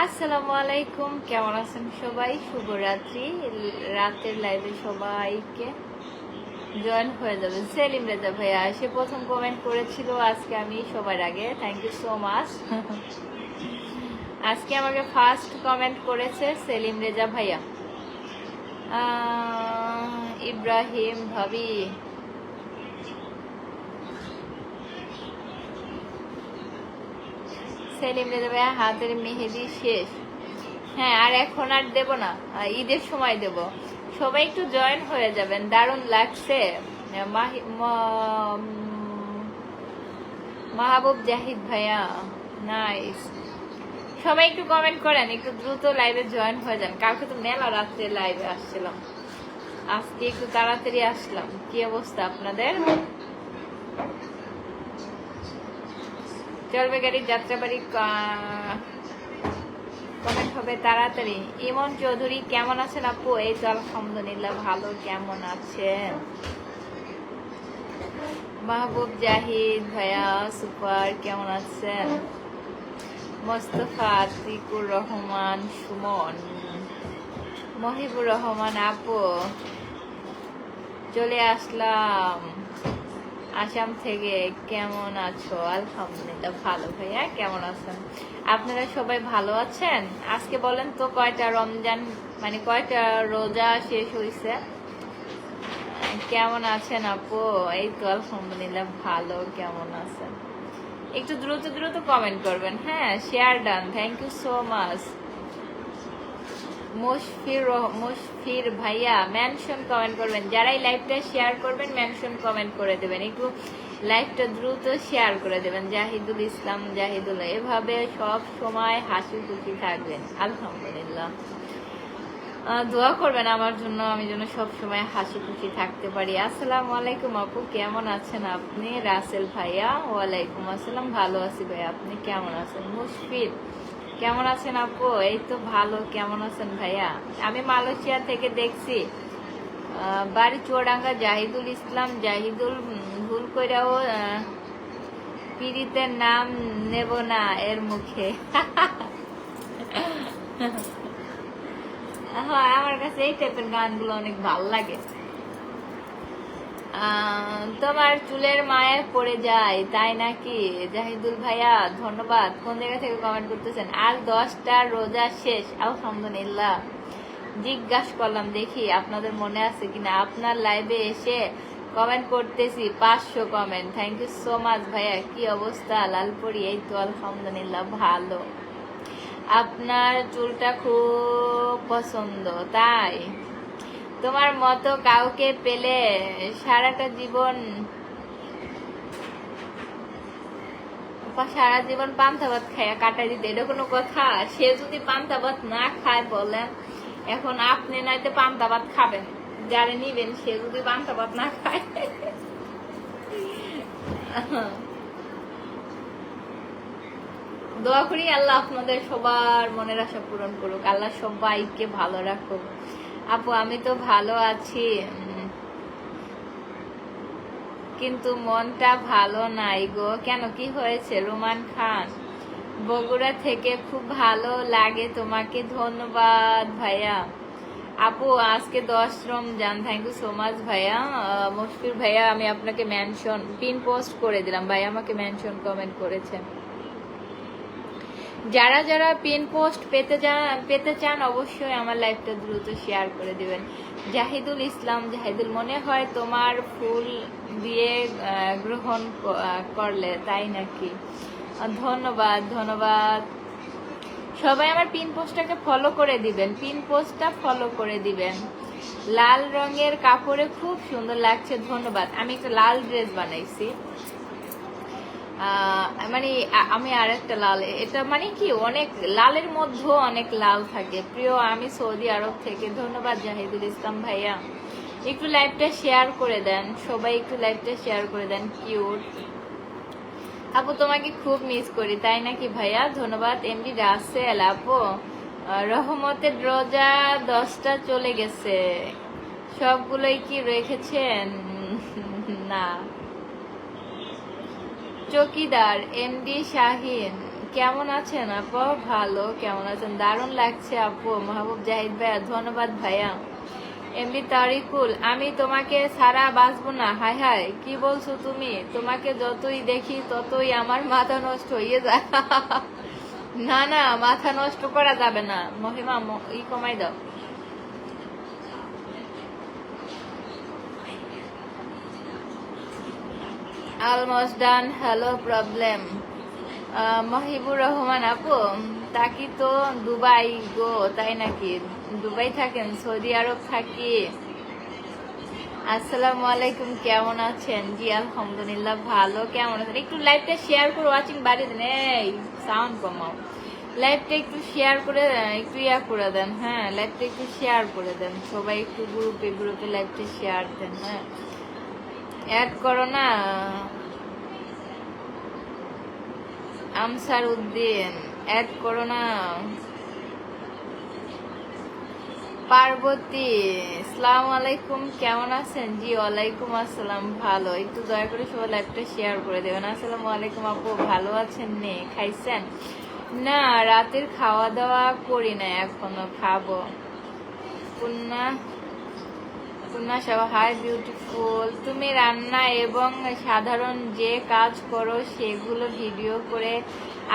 আসসালামু আলাইকুম, কেমন আছেন সবাই? শুভরাত্রি। রাতের লাইভে সবাইকে জয়েন হয়ে যাবে। সেলিম রেজা ভাইয়া সে প্রথম কমেন্ট করেছিল আজকে, আমি সবার আগে থ্যাংক ইউ সো মাচ। আজকে আমাকে ফার্স্ট কমেন্ট করেছে সেলিম রেজা ভাইয়া। ইব্রাহিম ভাবি, সেলিম রেজা ভাইয়া হাতের মেহেদি শেষ। হ্যাঁ, আর এখন আর দেব না, ঈদের সময় দেব। সবাই একটু জয়েন হয়ে যাবেন, দারুণ লাগছে। মাহবুব জাহিদ ভাইয়া নাইস। সবাই একটু কমেন্ট করেন, একটু দ্রুত লাইভে জয়েন হয়ে যান। কালকে তো মেলা রাত্রে লাইভে আসছিলাম, আজকে একটু তাড়াতাড়ি আসলাম। কি অবস্থা আপনাদের? চলবে গাড়ির যাত্রাবাড়ি কমেন্ট হবে তাড়াতাড়ি। ইমন চৌধুরী কেমন আছেন আপু? এই তো আলহামদুলিল্লাহ ভালো, কেমন আছেন? মাহবুব জাহিদ ভাইয়া সুপার, কেমন আছেন? মোস্তফা আতিকুর রহমান সুমন, মহিবুর রহমান আপু চলে আসলাম আসাম থেকে। কেমন আছো? আলহামদুলিল্লাহ ভালো ভাইয়া, কেমন আছেন? আপনারা সবাই ভালো আছেন? আজকে বলেন তো কয়টা রমজান মানে কয়টা রোজা শেষ হয়েছে? কেমন আছেন আপু? এই তো আলহামদুলিল্লাহ ভালো, কেমন আছেন? একটু দ্রুত দ্রুত কমেন্ট করবেন। হ্যাঁ, share done, thank you so much. Mushfir ভাইয়া মেনশন কমেন্ট করবেন, যারাই লাইভটা শেয়ার করবেন মেনশন কমেন্ট করে দেবেন, একটু লাইভটা দ্রুত শেয়ার করে দেবেন। জাহিদুল ইসলাম, জাহিদুল, এভাবে সব সময় হাসি খুশি থাকবেন। আলহামদুলিল্লাহ, দোয়া করবেন আমার জন্য, আমি যেন সব সময় হাসি খুশি থাকতে পারি। আসসালামু আলাইকুম আপু, কেমন আছেন আপনি? রাসেল ভাইয়া ওয়ালাইকুম আসসালাম, ভালো আছি ভাই, আপনি কেমন আছেন? মুশফির কেমন আছেন আপু? এই তো ভালো, কেমন আছেন ভাইয়া? আমি মালয়েশিয়া থেকে দেখছি, বাড়ি চুয়াডাঙ্গা। জাহিদুল ইসলাম, জাহিদুল ভুল কইরাও পীড়িতের নাম নেব না এর মুখে। হ্যাঁ, আমার কাছে এই টাইপের গানগুলো অনেক ভালো লাগে। তোমার চুলের মায়ে পড়ে যায় তাই নাকি? জাহিদুল ভাইয়া ধন্যবাদ। কোন জায়গা থেকে কমেন্ট করতেছেন? আজ 10টা রোজা শেষ, আলহামদুলিল্লাহ। জিজ্ঞাসা করলাম দেখি আপনাদের মনে আছে কিনা। আপনার লাইভে এসে কমেন্ট করতেছি, 500 comment, thank you so much ভাইয়া। কি অবস্থা লালপুরি? এই তো আলহামদুলিল্লাহ ভালো। আপনার চুলটা খুব পছন্দ তাই? তোমার মতো কাউকে পেলে সারা জীবন পান্তা ভাত খাইয়া কাটাই দিতে, এটা কোনো কথা? সে যদি পান্তা ভাত না খায় বলেন, এখন আপনি নয়তো পান্তা ভাত খাবেন, যারা নিবেন সে যদি পান্তা ভাত না খায়। দোয়া করি আল্লাহ আপনাদের সবার মনের আশা পূরণ করুক, আল্লাহ সবাইকে ভালো রাখুক। আপু আমি তো ভালো আছি, কিন্তু মনটা ভালো নাই গো। কেন, কি হয়েছে? রোমান খান বগুড়া থেকে, খুব ভালো লাগে তোমাকে, ধন্যবাদ ভাইয়া। আপু আজকে 10 Ramzan, thank you so much ভাইয়া। মুশফির ভাইয়া আমি আপনাকে মেনশন পিন পোস্ট করে দিলাম, ভাইয়া আমাকে মেনশন কমেন্ট করেছেন। যারা যারা পিন পোস্ট পেতে চান অবশ্যই আমার লাইভটা দ্রুত শেয়ার করে দিবেন। জাহিদুল ইসলাম, জাহিদুল, মনে হয় তোমার ফুল দিয়ে গ্রহণ করলে তাই নাকি? ধন্যবাদ ধন্যবাদ। সবাই আমার পিন পোস্টটাকে ফলো করে দিবেন, পিন পোস্টটা ফলো করে দিবেন। লাল রঙের কাপড়ে খুব সুন্দর লাগছে, ধন্যবাদ। আমি একটা লাল ড্রেস বানাইছি, মানে আমি আর একটা লাল, এটা মানে কি অনেক লালের মধ্যে অনেক লাল থাকে। প্রিয় আমি সৌদি আরব থেকে, ধন্যবাদ জাহিদুল ইসলাম ভাইয়া। একটু লাইভটা শেয়ার করে দেন সবাই, একটু লাইভটা শেয়ার করে দেন। কিউট আপু তোমাকে খুব মিস করি তাই নাকি ভাইয়া? ধন্যবাদ। এমডি রাসেল আপু, রহমতের রোজা 10টা চলে গেছে, সবগুলোই কি রেখেছেন? না। চকিদার এমডি শাহিন, কেমন আছেন আপু? ভালো, কেমন আছেন? দারুণ লাগছে আপু। মাহবুব জাহিদ ভাইয়া ধন্যবাদ ভাইয়া। এমবি তারিকুল, আমি তোমাকে সারা বাঁচবো না। হায় হায়, কি বলছো তুমি? তোমাকে যতই দেখি ততই আমার মাথা নষ্ট হয়ে যায়। না না, মাথা নষ্ট করা যাবে না। মহিমা কমাই দাও। Almost done. Hello problem. Mohibur Rahman আপু, তাকি তো দুবাই গো, তাই নাকি? দুবাই থাকেন? সৌদি আরব থাকি। আসসালামু আলাইকুম, কেমন আছেন? জি আলহামদুলিল্লাহ ভালো। কেমন আছেন? একটু লাইভটা শেয়ার করে ওয়াচিং বাড়িয়ে দেন। এই সাউন্ড কমাও। লাইভটা একটু শেয়ার করে একটু করে দেন। হ্যাঁ, লাইভটা একটু শেয়ার করে দেন। সবাই একটু গ্রুপে গ্রুপে লাইভটা শেয়ার দেন। হ্যাঁ, অ্যাড করো না। আমসার উদ্দিন, অ্যাড করো না। পার্বতী, আসসালামু আলাইকুম, কেমন আছেন? জি ওয়ালাইকুম আসসালাম, ভালো। একটু দয়া করে সবাই লাইভটা শেয়ার করে দেবেন। আসসালামু আলাইকুম আপু, ভালো আছেন? নে খাইছেন? না, রাতের খাওয়া দাওয়া করি না এখনো, খাবো। পূর্ণা হাই বিউটিফুল, তুমি রান্না এবং সাধারণ যে কাজ করো সেগুলো ভিডিও করে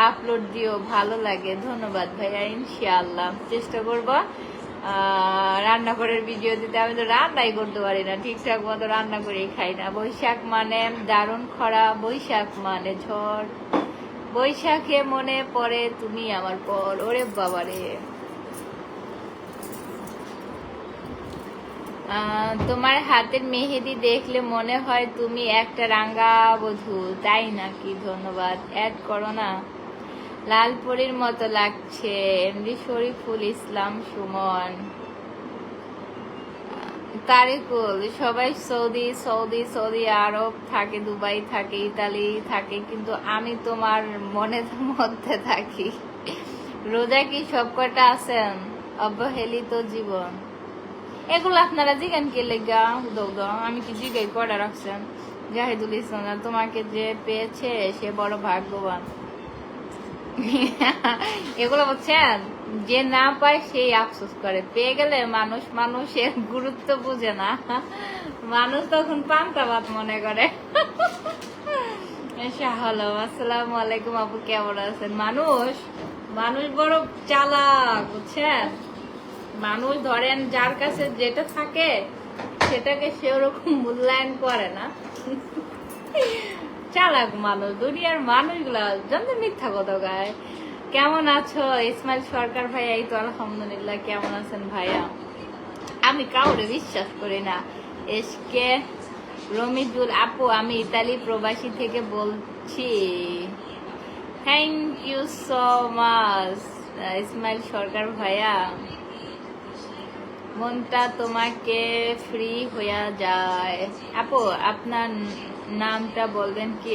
আপলোড দিও, ভালো লাগে। ধন্যবাদ ভাইয়া, ইনশাআল্লাহ চেষ্টা করবো রান্না করার ভিডিও দিতে। আমি তো রান্নাই করতে পারি না ঠিকঠাক মতো, রান্না করেই খাই না। বৈশাখ মানে দারুণ খরা, বৈশাখ মানে ঝড়, বৈশাখে মনে পড়ে তুমি আমার পর। ওরে বাবারে, তোমার হাতের মেহেদি দেখলে মনে হয় তুমি একটা রাঙ্গা বধূ, তাই নাকি? ধন্যবাদ। অ্যাড করো না। লালপরীর মতো লাগছে। এমডি শরীফুল ইসলাম সুমন। তারিকুল, সবাই সৌদি আরব থাকে, দুবাই থাকে, ইতালি থাকে, কিন্তু আমি তোমার মনের মধ্যে থাকি। রোজা কি সব কয়টা আছেন? অবহেলিত জীবন, এগুলো আপনারা জিজ্ঞান কে লেগা? আমি কি জিজ্ঞাই করা রাখছেন? জাহিদুল ইসলাম, তোমাকে যে পেয়েছে সে বড় ভাগ্যবান। এগুলো বলছেন, যে না পায় সেই আফসোস করে, পেয়ে গেলে মানুষের গুরুত্ব বুঝে না। মানুষ তখন পান্তা ভাত মনে করে। হ্যালো, আসসালামু আলাইকুম আপু, কেমন আছেন? মানুষ বড় চালাক, বুঝছেন? মানুষ ধরেন যার কাছে যেটা থাকে সেটাকে সে ওরকম মূল্যায়ন করে না। চালাক মানুষ, দুনিয়ার মানুষগুলা জানতে মিথ্যা কথা গায়। কেমন আছো ইসমাইল সরকার ভাইয়া? এই তো আলহামদুলিল্লাহ। কেমন আছেন ভাইয়া? আমি কাউরে বিশ্বাস করি না। এসকে রমিজুল আপু, আমি ইতালি প্রবাসী থেকে বলছি। Thank you so much Ismail Sarkar ভাইয়া। মনটা তোমাকে ফ্রি হয়ে যায়। আপু আপনার নামটা বলবেন কি?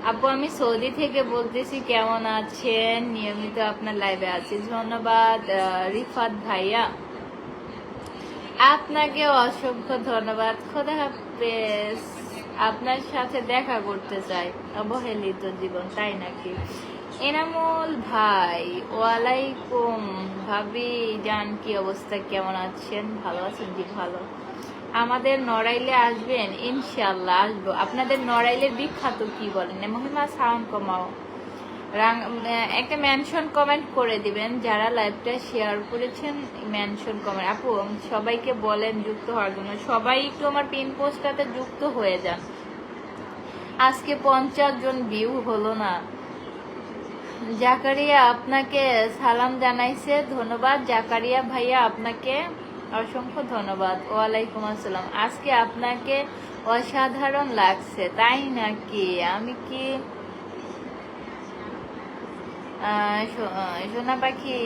আপু আমি সৌদি থেকে বলতেছি। কেমন আছেন? নিয়মিত আপনার লাইভে আছি। ধন্যবাদ রিফাত ভাইয়া, আপনাকে অসংখ্য ধন্যবাদ। খোদা হাফেজ। আপনার সাথে দেখা করতে চাই। অবহেলিত জীবন, তাই নাকি? এনামুল ভাই, ওয়ালাইকুম। ভাবি জান, কি অবস্থা, কেমন আছেন? ভালো আছেন? জি ভালো। আমাদের নড়াইলে আসবেন? ইনশাল্লাহ আসবো। আপনাদের নড়াইলের বিখ্যাত কি বলেন? মহিমা সাউন্ড কমাও। একটা মেনশন কমেন্ট করে দিবেন যারা লাইভটা শেয়ার করেছেন। মেনশন কমেন্ট আপু সবাইকে বলেন যুক্ত হওয়ার জন্য। সবাই একটু আমার পিন পোস্টটাতে যুক্ত হয়ে যান। আজকে 50 জন ভিউ হলো না। জাকারিয়া আপনাকে সালাম জানাইছে। ধন্যবাদ জাকারিয়া ভাইয়া, আপনাকে অসংখ্য ধন্যবাদ। ওয়ালাইকুম আসসালাম। আজকে আপনাকে অসাধারণ লাগছে, তাই নাকি? আমি কি সোনা পাখি,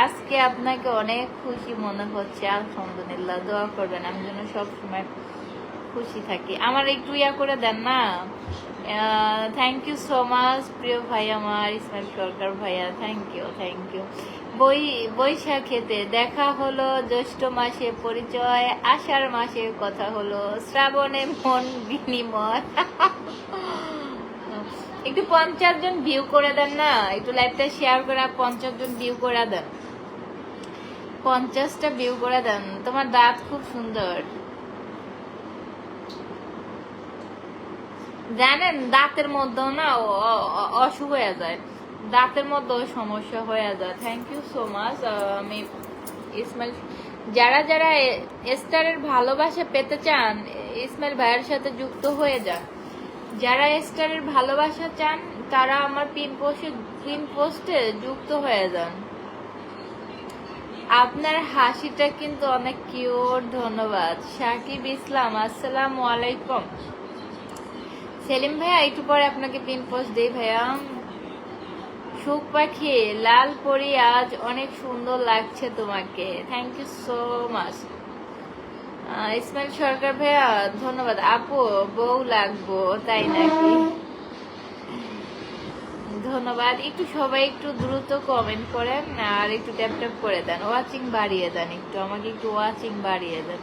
আজকে আপনাকে অনেক খুশি মনে হচ্ছে। আলহামদুলিল্লাহ, দোয়া করবেন আমি যেন সবসময় খুশি থাকি। আমার একটু করে দেন না। থ্যাংক ইউ সো মাচ প্রিয় ভাই আমার ইসমাইল সরকার ভাইয়া, থ্যাংক ইউ। বৈশাখেতে দেখা হলো, জ্যৈষ্ঠ মাসে পরিচয়, আষাঢ় মাসে কথা হলো, শ্রাবণে মন বিনিময়। একটু 50 জন ভিউ করে দেন না, একটু লাইভটা শেয়ার করে 50 জন ভিউ করে দেন, 50টা ভিউ করে দেন। তোমার দাঁত খুব সুন্দর, জানেন দাঁতের মধ্যেও না অসুখ হয়ে যায়, দাঁতের মধ্যেও সমস্যা হয়ে যায়। Thank you so much. আমি ইসমাইল, যারা যারা স্টারের ভালোবাসা পেতে চান ইসমাইল ভাইয়ের সাথে যুক্ত হয়ে যান। যারা স্টারের ভালোবাসা চান তারা আমার পিন পোস্টে যুক্ত হয়ে যান। আপনার হাসিটা কিন্তু অনেক কিউট। ধন্যবাদ। সাকিব ইসলাম, আসসালামু আলাইকুম। সেলিম ভাইয়া একটু পরে আপনাকে পিন পোস্ট দেই ভাইয়া। সুখ পাখি, লাল পরি আজ অনেক সুন্দর লাগছে তোমাকে, thank you so much. Ismail Sarkar ভাইয়া ধন্যবাদ। আপু বউ লাগবো তাই নাকি? ধন্যবাদ। একটু সবাই একটু দ্রুত কমেন্ট করেন আর একটু ট্যাপ ট্যাপ করে দেন, ওয়াচিং বাড়িয়ে দেন, একটু আমাকে একটু ওয়াচিং বাড়িয়ে দেন।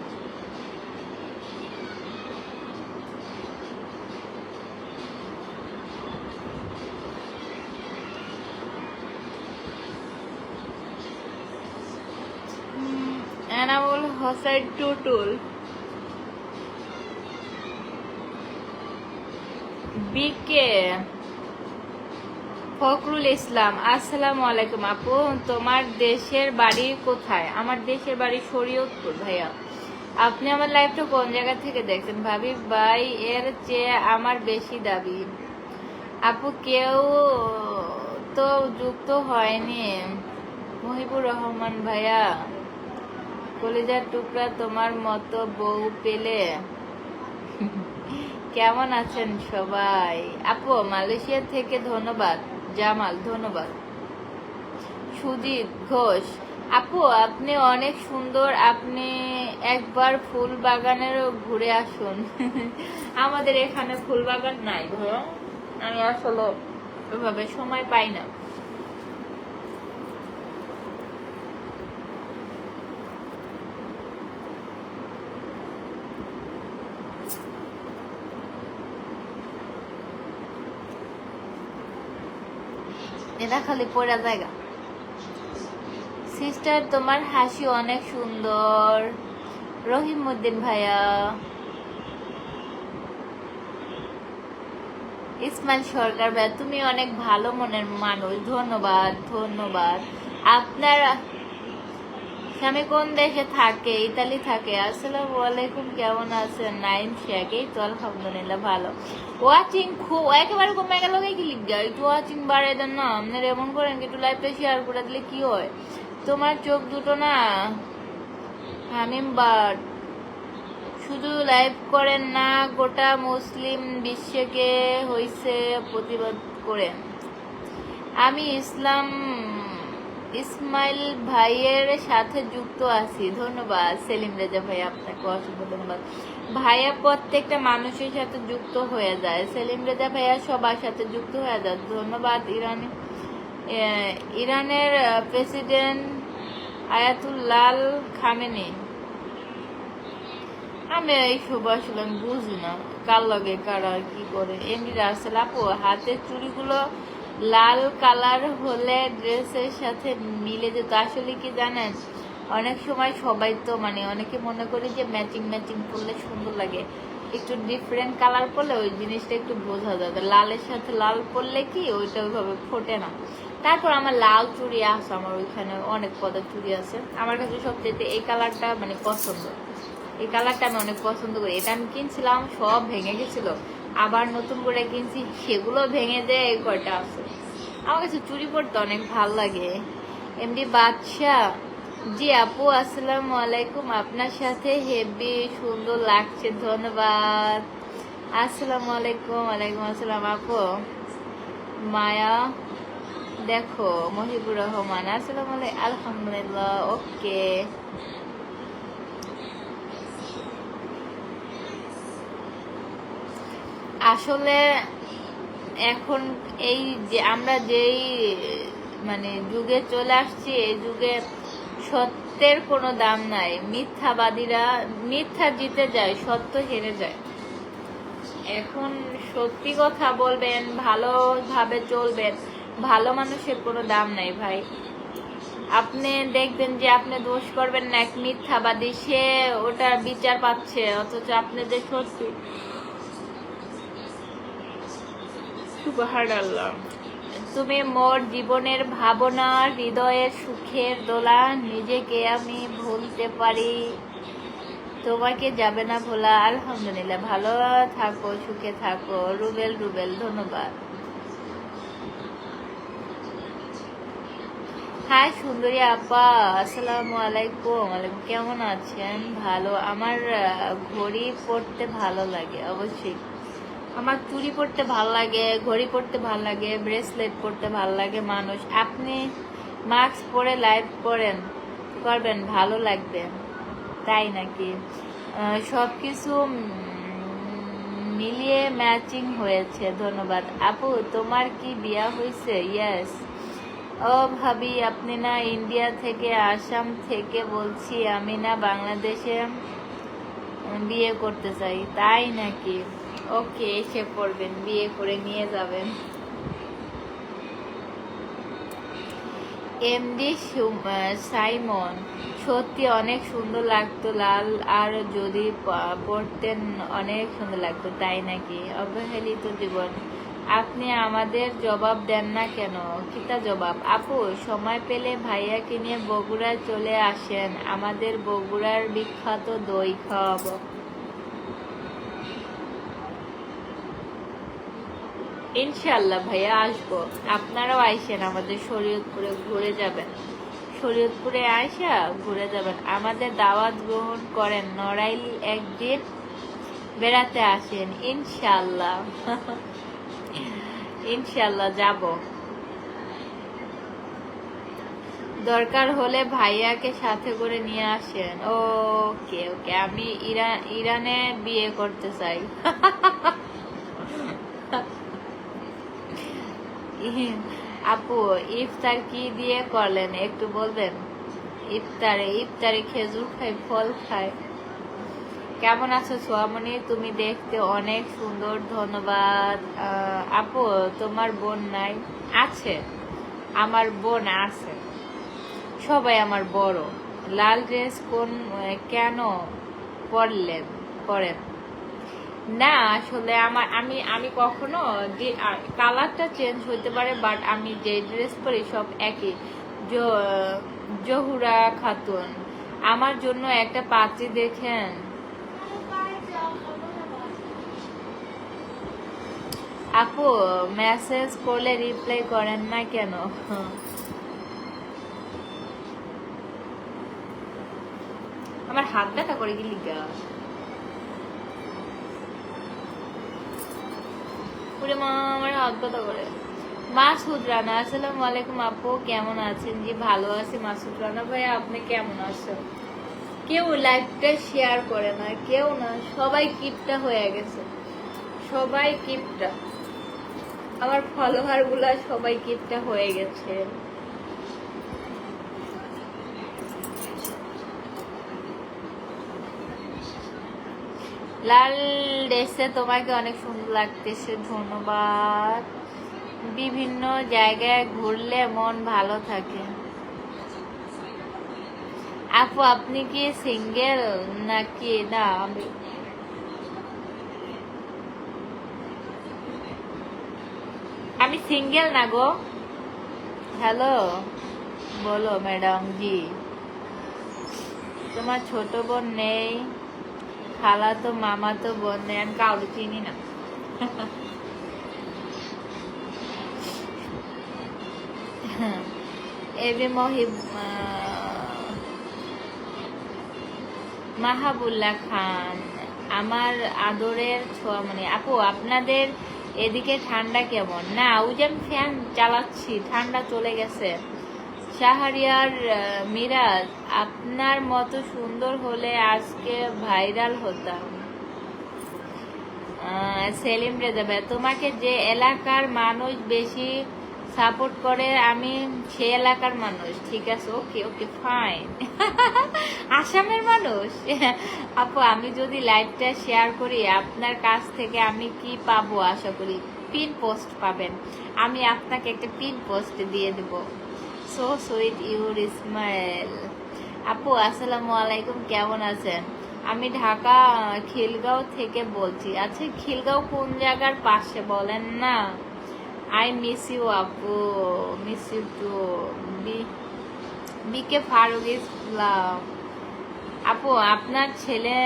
এনামুল হোসেন টুটুল, বিকে ফখরুল ইসলাম, আসসালামু আলাইকুম। আপু তোমার দেশের বাড়ি কোথায়? আমার দেশের বাড়ি শরীয়তপুর ভাইয়া। আপনি আমার লাইফটা কোন জায়গা থেকে দেখছেন? ভাবি ভাই এর চেয়ে আমার বেশি দাবি। আপু কেউ তো যুক্ত হয়নি। মহিবুর রহমান ভাইয়া, কলিজার টুকরা তোমার মতো বউ পেলে। কেমন আছেন সবাই? আপু মালয়েশিয়া থেকে ধন্যবাদ। জামাল ধন্যবাদ। সুজিত ঘোষ, আপু আপনি অনেক সুন্দর, আপনি একবার ফুল বাগানেরও ঘুরে আসুন। আমাদের এখানে ফুল বাগান নাই ধরো, আমি আসলে ওইভাবে সময় পাই না। এটা খালি পড়া জায়গা। সিস্টার তোমার হাসি অনেক সুন্দর। রহিমউদ্দিন ভাইয়া, ইসমাইল সরকার ভাইয়া তুমি অনেক ভালো মনের মানুষ, ধন্যবাদ ধন্যবাদ। আপনার স্বামী কোন দেশে থাকে? ইতালি থাকে। আসসালামু আলাইকুম, কেমন আছেন? নাইম শেখ, এই তো আলহামদুলিল্লাহ ভালো। ওয়াচিং খুব একেবারে কমে গেল, কি লিখা একটু ওয়াচিং বাড়াই দেন না। আপনার এমন করেন একটু লাইভটা শেয়ার করে দিলে কি হয়? তোমার চোখ দুটো না হামিম বার্ড, শুধু লাইভ করেন না, গোটা মুসলিম বিশ্বকে হইছে প্রতিবাদ করে। আমি ইসমাইল ভাইয়ের সাথে যুক্ত আছি। ধন্যবাদ সেলিম রেজা ভাই, আপনাকে অসংখ্য ধন্যবাদ। ভাইয়া প্রত্যেকটা মানুষের সাথে যুক্ত হয়ে যায়। সেলিম রেজা ভাইয়া সবার সাথে যুক্ত হয়ে যায়। ধন্যবাদ। ইরানের প্রেসিডেন্ট আয়াতুল্লাহ খামেনি। আমি এইসব আসলে বুঝি না কার লগে কারা কি করে। এমনি রাসেল আপু হাতের চুড়িগুলো লাল কালার হলে ড্রেসের সাথে মিলে যেত। আসলে কি জানেন, অনেক সময় সবাই তো অনেকে মনে করি যে ম্যাচিং ম্যাচিং করলে সুন্দর লাগে, একটু ডিফারেন্ট কালার করলে ওই জিনিসটা একটু বোঝা যায়। লালের সাথে লাল করলে কি ওইটা ওইভাবে ফোটে না। তারপর আমার লাল চুড়ি আছে, আমার ওইখানে অনেক পদের চুড়ি আছে। আমার কাছে সবচেয়ে এই কালারটা পছন্দ, এই কালারটা আমি অনেক পছন্দ করি। এটা আমি কিনছিলাম, সব ভেঙে গেছিল, আবার নতুন করে কিনছি, সেগুলো ভেঙে যায় এই কয়টা আছে। আমার কাছে চুড়ি পরতে অনেক ভাল লাগে। এমডি বাদশাহ, জি আপু আসসালামু আলাইকুম, আপনার সাথে হেভি সুন্দর লাগছে। ধন্যবাদ। আসসালামু আলাইকুম। ওয়ালাইকুম আসসালাম। আপু মায়া দেখো, মহিবুর রহমান, আসসালামু আলাইকুম। আলহামদুলিল্লাহ, ওকে। আসলে এখন এই যে আমরা যেই যুগে চলে আসছি, এই যুগে সত্যের কোনো দাম নাই। মিথ্যাবাদীরা মিথ্যা জিতে যায়, সত্য হেরে যায়। এখন সত্যি কথা বলবেন, ভালোভাবে চলবেন, ভালো মানুষের কোনো দাম নাই ভাই। আপনি দেখবেন যে আপনি দোষ করবেন না, এক মিথ্যাবাদী সে ওটার বিচার পাচ্ছে, অথচ আপনি যে সত্যি। সুবহানাল্লাহ। তুমি মোর জীবনের ভাবনা, হৃদয়ের সুখের দোলা, নিজেকে আমি ভুলতে পারি, তোমাকে যাবে না ভোলা। আলহামদুলিল্লাহ, ভালো থাকো, সুখে থাকো। রুবেল ধন্যবাদ। হাই সুন্দরী আপা, আসসালামু আলাইকুম। কেমন আছেন? ভালো। আমার ঘড়ি পরতে ভালো লাগে, অবশ্যই আমার চুড়ি পরতে ভালো লাগে, ঘড়ি পরতে ভালো লাগে, ব্রেসলেট পরতে ভালো লাগে। মানুষ আপনি মাস্ক পরে লাইভ করবেন, ভালো লাগবে, তাই নাকি? সবকিছু মিলিয়ে ম্যাচিং হয়েছে, ধন্যবাদ। আপু তোমার কি বিয়া হয়েছে? ইয়েস। ও ভাবি, আপনি না ইন্ডিয়া থেকে? আসাম থেকে বলছি আমি, না বাংলাদেশে বিয়ে করতে চাই। তাই নাকি? ওকে, এসে পড়বেন, বিয়ে করে নিয়ে যাবেন। এমডি সাইমন, সত্যি অনেক সুন্দর লাগতো লাল, আর যদি পড়তেন অনেক সুন্দর লাগতো। তাই নাকি? অবহেলিত জীবন, আপনি আমাদের জবাব দেন না কেন? কিতা জবাব? আপু সময় পেলে ভাইয়াকে নিয়ে বগুড়ায় চলে আসেন, আমাদের বগুড়ার বিখ্যাত দই খাওয়াবো। ইনশাল্লাহ ভাইয়া, আসবো। আপনারাও আইসেন, আমাদের শরীয়তপুরে ঘুরে যাবেন, শরীয়তপুরে আইসা ঘুরে যাবেন, আমাদের দাওয়াত গ্রহণ করেন, নড়াইল একদিন বেড়াতে আসেন। ইনশাল্লাহ ইনশাল্লাহ যাব। দরকার হলে ভাইয়াকে সাথে করে নিয়ে আসেন। ওকে ওকে, আমি ইরানে বিয়ে করতে চাই। আপু ইফতার কি দিয়ে করলেন একটু বলবেন? ইফতারে খেজুর খাই, ফল খাই। কেমন আছো সোয়ামনি? তুমি দেখতে অনেক সুন্দর, ধন্যবাদ। আপু তোমার বোন নাই? আছে, আমার বোন আছে, সবাই আমার বড়। লাল ড্রেস কেন পরেন না? আসলে আমি কখনো কালারটা চেঞ্জ হইতে পারে, বাট আমি যে ড্রেস পরি সব একই। জহুরা খাতুন, আমার জন্য একটা পাত্রী দেখেন। আপু মেসেজ করলে রিপ্লাই করেন না কেন? আমার হাত ব্যথা করে গেলি গা। আমার হাত ব্যথা করে। মাসুদ রানা, আসসালামু আলাইকুম আপু, কেমন আছেন? জি ভালো আছি মাসুদ রানা ভাই, আপনি কেমন আছেন? কেউ লাইভটা শেয়ার করে না, কেউ না, সবাই কিপটা হয়ে গেছে, সবাই কিপটা, আমার ফলোয়ার গুলা সবাই কিপটা হয়ে গেছে। লাল ড্রেসে তোমাকে অনেক সুন্দর লাগতেছে, ধন্যবাদ। বিভিন্ন জায়গায় ঘুরলে মন ভালো থাকে। আপু আপনি কি সিঙ্গেল নাকি? না, আমি সিঙ্গেল না গো। হ্যালো, বলো ম্যাডাম জি। তোমার ছোট বোন নেই? খালা তো মামা তো বোন নেই, আমি কাউকে চিনি না। এবি মাহাবুল্লাহ খান, আমার আদরের ছোঁয়ামণি। আপু আপনাদের এদিকে ঠান্ডা কেমন? না, ওই যে আমি ফ্যান চালাচ্ছি, ঠান্ডা চলে গেছে। শাহরিয়ার মিরাজ, আপনার মতো সুন্দর হলে আজকে ভাইরাল হতাম। সেলিম রেজা ভাই, তোমাকে যে এলাকার মানুষ বেশি সাপোর্ট করে, আমি সে এলাকার মানুষ, ঠিক আছে, ওকে ওকে ফাইন। আসামের মানুষ। আপু আমি যদি লাইভটা শেয়ার করি আপনার কাছ থেকে আমি কি পাবো? আশা করি পিন পোস্ট পাবেন, আমি আপনাকে একটা পিন পোস্ট দিয়ে দেব। So sweet your smile. আপু আসসালামু আলাইকুম, কেমন আছেন? আমি ঢাকা খিলগাঁও থেকে বলছি। আচ্ছা খিলগাঁও কোন জায়গার পাশে বলেন না? আই মিস ইউ আপু, মিস ইউ টু। বিকে ফারুক ইসলাম। আপু আপনার ছেলে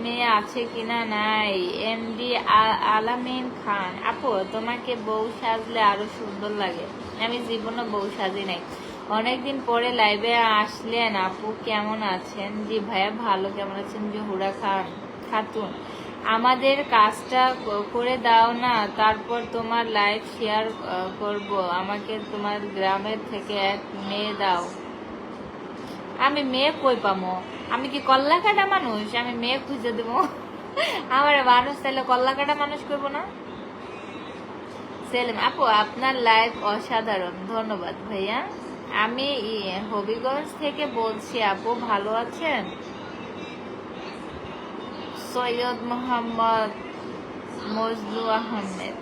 মেয়ে আছে কিনা? নাই। এমডি আলামিন খান। আপু তোমাকে বউ সাজলে আরো সুন্দর লাগে। আমি জীবনে বউ সাজি নাই। অনেকদিন পরে লাইভে আসলেন আপু, কেমন আছেন? জি ভাইয়া ভালো, কেমন আছেন? জহুরা খাতুন। আমাদের কাজটা করে দাও না, তারপর তোমার লাইভ শেয়ার করব। আমাকে তোমার গ্রামের থেকে এক মেয়ে দাও। আমি মেয়ে কই পামো? আমি কি কল্লা কাটা মানুষ? আমি মেয়ে খুঁজে দেব? আমার মানুষ তাহলে কল্লা কাটা মানুষ করবো না? সেলিম আপু আপনার লাইভ অসাধারণ, ধন্যবাদ ভাইয়া। আমি হবিগঞ্জ থেকে বলছি আপু, ভালো আছেন? সৈয়দ মোহাম্মদ মজলু আহমেদ।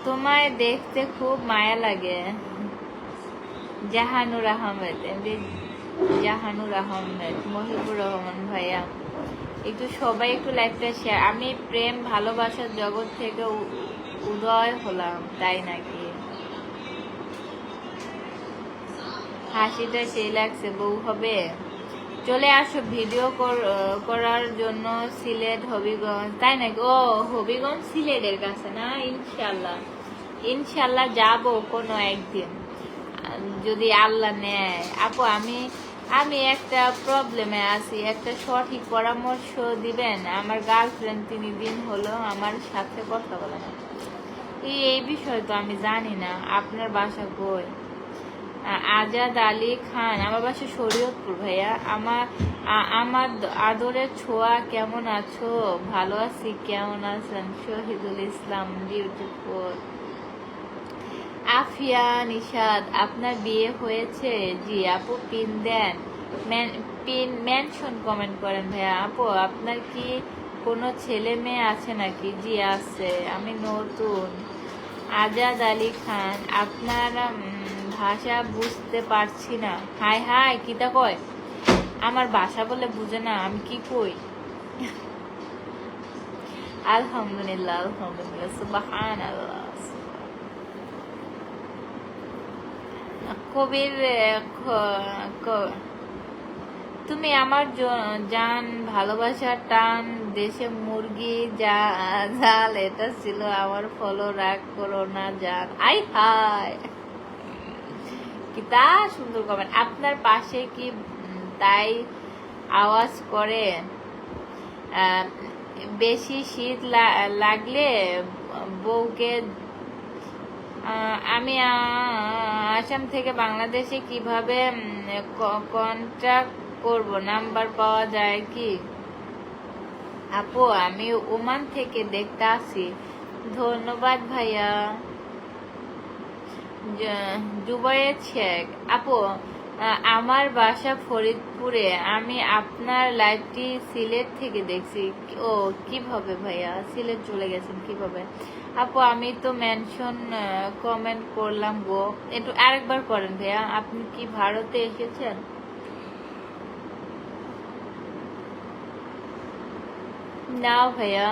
তোমায় দেখতে খুব মায়া লাগে। জাহানুর আহমেদ, জাহানুর আহমেদ, মহিবুর রহমান ভাইয়া। একটু সবাই একটু লাইভটা শেয়ার। আমি প্রেম ভালোবাসার জগৎ থেকে উদয় হলাম, তাই নাকি? হাসিটা সেই লাগছে, বউ হবে? চলে আসো ভিডিও করার জন্য সিলেট হবিগঞ্জ, তাই নাকি? ও হবিগঞ্জ সিলেটের কাছে না? ইনশাল্লাহ ইনশাল্লাহ যাবো কোনো একদিন যদি আল্লাহ নেয়। আপু আমি একটা প্রবলেমে আছি, একটা সঠিক পরামর্শ দিবেন? আমার গার্লফ্রেন্ড 3 দিন হলো আমার সাথে কথা বলে না। এই বিষয় তো আমি জানি না। আপনার বাসা কই? আজাদ আলী খান। আমার বাসা শরীয়তপুর ভাইয়া। আমার আদরের ছোঁয়া, কেমন আছো? ভালো আছি, কেমন আছেন? শহীদুল ইসলাম, বিউটিফুল। আফিয়া নিশাদ, আপনার বিয়ে হয়েছে? জি আপু, পিন দেন, পিন মেনশন কমেন্ট করেন ভাইয়া। আপু আপনার কি কোনো ছেলে মেয়ে আছে নাকি? জি আছে, আমি নতুন। আজাদ আলী খান, আপনার ভাষা বুঝতে পারছি না। হাই হাই কিতা কয়? আমার ভাষা বলে বুঝে না, আমি কি কই? আলহামদুলিল্লাহ আলহামদুলিল্লাহ, সুবহানাল্লাহ। কবির তুমি আমার জান, ভালোবাসার টান, দেশে মুরগি জাল, এটা ছিল আমার ফলো, রাগ করো না জান। আই হাই কিতা সুন্দর কমেন্ট। আপনার পাশে কি তাই আওয়াজ করে? বেশি শীত লাগলে বউকে। আমি আসাম থেকে বাংলাদেশে কিভাবে কন্ট্যাক্ট করব? নাম্বার পাওয়া যায় কি? আপু আমি ওমান থেকে দেখতে আসি। ধন্যবাদ ভাইয়া। জুবাইর শেখ, আপু আমার বাসা ফরিদপুরে, আমি আপনার লাইভটি সিলেট থেকে দেখছি। ও কিভাবে ভাইয়া সিলেট চলে গেছেন কিভাবে? আপু আমি তো মেনশন কমেন্ট করলাম গো, একটু আরেকবার করেন ভাইয়া। আপনি কি ভারতে এসেছেন? না ভাইয়া,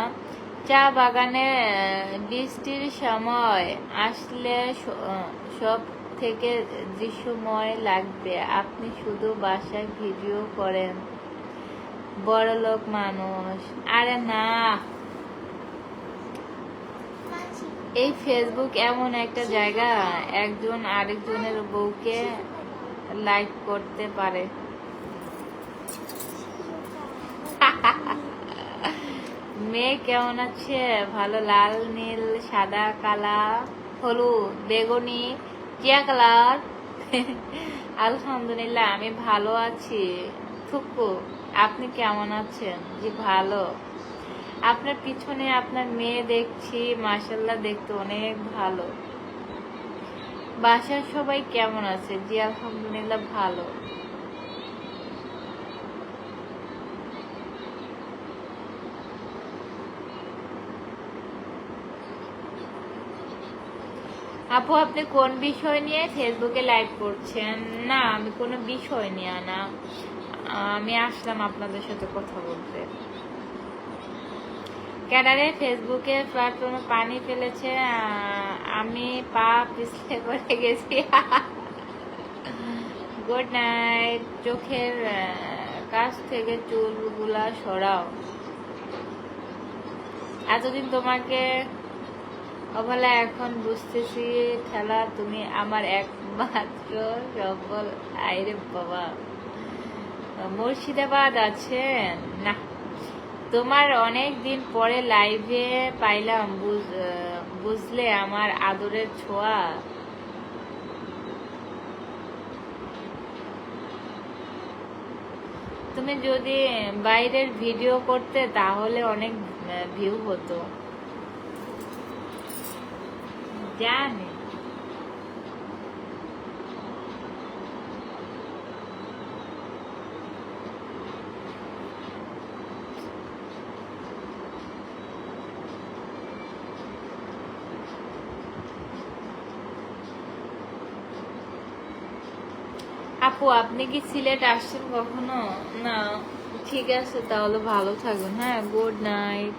চা বাগানে বৃষ্টির সময় আসলে সব থেকে দৃশ্যময় লাগবে। আপনি শুধু বাসায় ভিডিও করেন, বড়লোক মানুষ। আরে না, এই ফেসবুক এমন একটা জায়গা, একজন আরেকজনের বউকে লাইক করতে পারে। মেয়ে কেমন আছে? ভালো। লাল, নীল, সাদা, কালা, হলুদ, বেগুনি, টিয়া কালার। আলহামদুলিল্লাহ আমি ভালো আছি। থুকু, আপনি কেমন আছেন? জি ভালো। আপনার পিছনে আপনার মেয়ে দেখছি, মাশাল্লাহ দেখতে অনেক ভালো। বাসার সবাই কেমন আছে? জি আলহামদুলিল্লাহ ভালো। আপু আপনি কোন বিষয় নিয়ে ফেসবুকে লাইভ করছেন? না, আমি কোনো বিষয় নিয়ে না, আমি আসলাম আপনাদের সাথে কথা বলতে। ক্যাডারে ফেসবুকে প্ল্যাটফর্মে পানি ফেলেছে, আমি পা পিছলে পড়ে গেছি। Good night. চোখের কাছ থেকে চুলগুলা সরাও। এতদিন তোমাকে অবলা, এখন বুঝতেছি খেলা তুমি আমার একমাত্র সম্বল। আইরে বাবা, মুর্শিদাবাদ আছেন না? তোমার অনেক দিন পরে লাইভে পাইলাম, বুঝলে আমার আদরের ছোঁয়া। তুমি যদি বাইরের ভিডিও করতে তাহলে অনেক ভিউ হতো। জানি আপু, আপনি কি সিলেট আসছেন কখনো? না। ঠিক আছে, তাহলে ভালো থাকুন। হ্যাঁ, গুড নাইট।